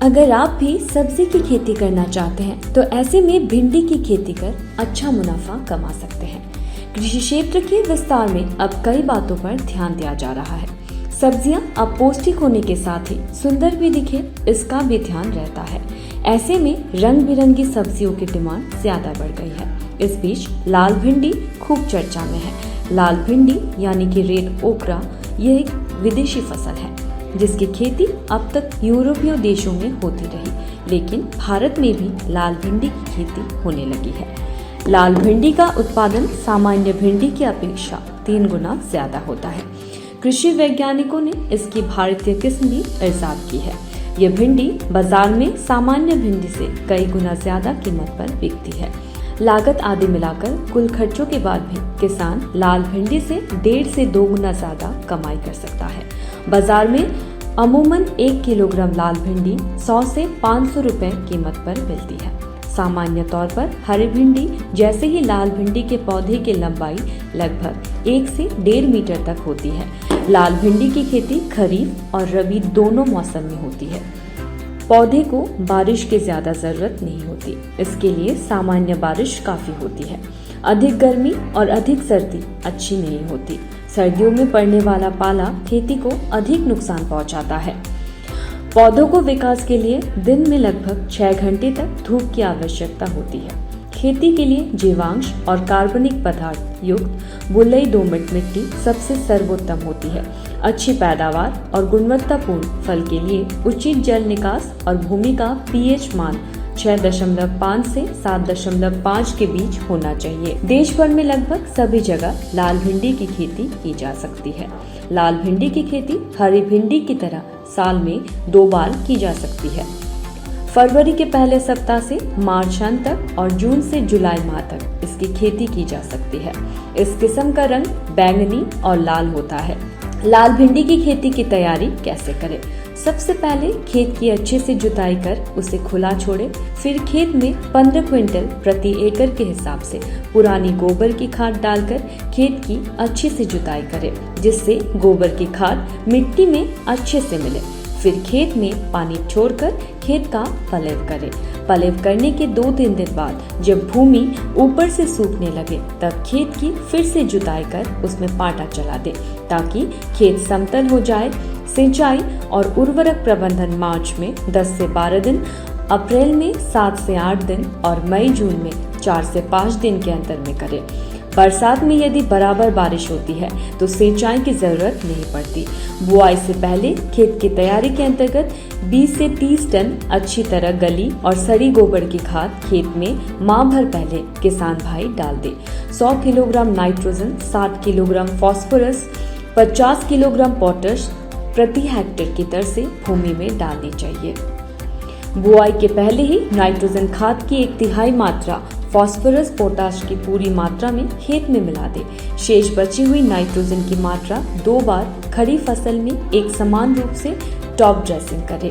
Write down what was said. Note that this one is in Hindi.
अगर आप भी सब्जी की खेती करना चाहते हैं तो ऐसे में भिंडी की खेती कर अच्छा मुनाफा कमा सकते हैं। कृषि क्षेत्र के विस्तार में अब कई बातों पर ध्यान दिया जा रहा है। सब्जियां अब पौष्टिक होने के साथ ही सुंदर भी दिखे, इसका भी ध्यान रहता है। ऐसे में रंग बिरंगी सब्जियों की डिमांड ज्यादा बढ़ गई है। इस बीच लाल भिंडी खूब चर्चा में है। लाल भिंडी यानी कि रेड ओकरा यह एक विदेशी फसल है जिसकी खेती अब तक यूरोपीय देशों में होती रही, लेकिन भारत में भी लाल भिंडी की खेती होने लगी है। लाल भिंडी का उत्पादन सामान्य भिंडी की अपेक्षा 3 गुना ज्यादा होता है। कृषि वैज्ञानिकों ने इसकी भारतीय किस्म भी इजाद की है। यह भिंडी बाजार में सामान्य भिंडी से कई गुना ज्यादा कीमत पर बिकती है। लागत आदि मिलाकर कुल खर्चों के बाद भी किसान लाल भिंडी से 1.5 से 2 गुना ज्यादा कमाई कर सकता है। बाजार में अमूमन 1 किलोग्राम लाल भिंडी 100 से 500 रुपए कीमत पर मिलती है। सामान्य तौर पर हरी भिंडी जैसे ही लाल भिंडी के पौधे की लंबाई लगभग 1 से 1.5 मीटर तक होती है। लाल भिंडी की खेती खरीफ और रबी दोनों मौसम में होती है। पौधे को बारिश की ज्यादा जरूरत नहीं होती, इसके लिए सामान्य बारिश काफी होती है। अधिक गर्मी और अधिक सर्दी अच्छी नहीं होती। सर्दियों में पड़ने वाला पाला खेती को अधिक नुकसान पहुंचाता है। पौधों को विकास के लिए दिन में लगभग 6 घंटे तक धूप की आवश्यकता होती है। खेती के लिए जीवांश और कार्बनिक पदार्थ युक्त बलुई दोमट मिट्टी सबसे सर्वोत्तम होती है। अच्छी पैदावार और गुणवत्तापूर्ण फल के लिए उचित जल निकास और भूमि का पीएच मान 6.5 से 7.5 के बीच होना चाहिए। देश भर में लगभग सभी जगह लाल भिंडी की खेती की जा सकती है। लाल भिंडी की खेती हरी भिंडी की तरह साल में 2 बार की जा सकती है। फरवरी के पहले सप्ताह से मार्च अंत तक और जून से जुलाई माह तक इसकी खेती की जा सकती है। इस किस्म का रंग बैंगनी और लाल होता है। लाल भिंडी की खेती की तैयारी कैसे करें? सबसे पहले खेत की अच्छे से जुताई कर उसे खुला छोड़े। फिर खेत में 15 क्विंटल प्रति एकड़ के हिसाब से पुरानी गोबर की खाद डालकर खेत की अच्छे से जुताई करें, जिससे गोबर की खाद मिट्टी में अच्छे से मिले। फिर खेत में पानी छोड़कर खेत का पलेव करें। पलेव करने के 2-3 दिन बाद जब भूमि ऊपर से सूखने लगे तब खेत की फिर से जुताई कर उसमें पाटा चला दे ताकि खेत समतल हो जाए। सिंचाई और उर्वरक प्रबंधन मार्च में 10 से 12 दिन, अप्रैल में 7 से 8 दिन और मई जून में 4 से 5 दिन के अंतर में करें। बरसात में यदि बराबर बारिश होती है तो सिंचाई की जरूरत नहीं पड़ती। बुआई से पहले खेत की तैयारी के अंतर्गत 20 से 30 टन अच्छी तरह गली और सड़ी गोबर की खाद खेत में माह भर पहले किसान भाई डाल दे। 100 kilogram nitrogen, 60 kilogram phosphorus, 50 kilogram potash प्रति हेक्टेयर की दर से भूमि में डालनी चाहिए। बुआई के पहले ही नाइट्रोजन खाद की 1/3 मात्रा फास्फोरस पोटाश की पूरी मात्रा में खेत में मिला दे। शेष बची हुई नाइट्रोजन की मात्रा 2 बार खड़ी फसल में एक समान रूप से टॉप ड्रेसिंग करें।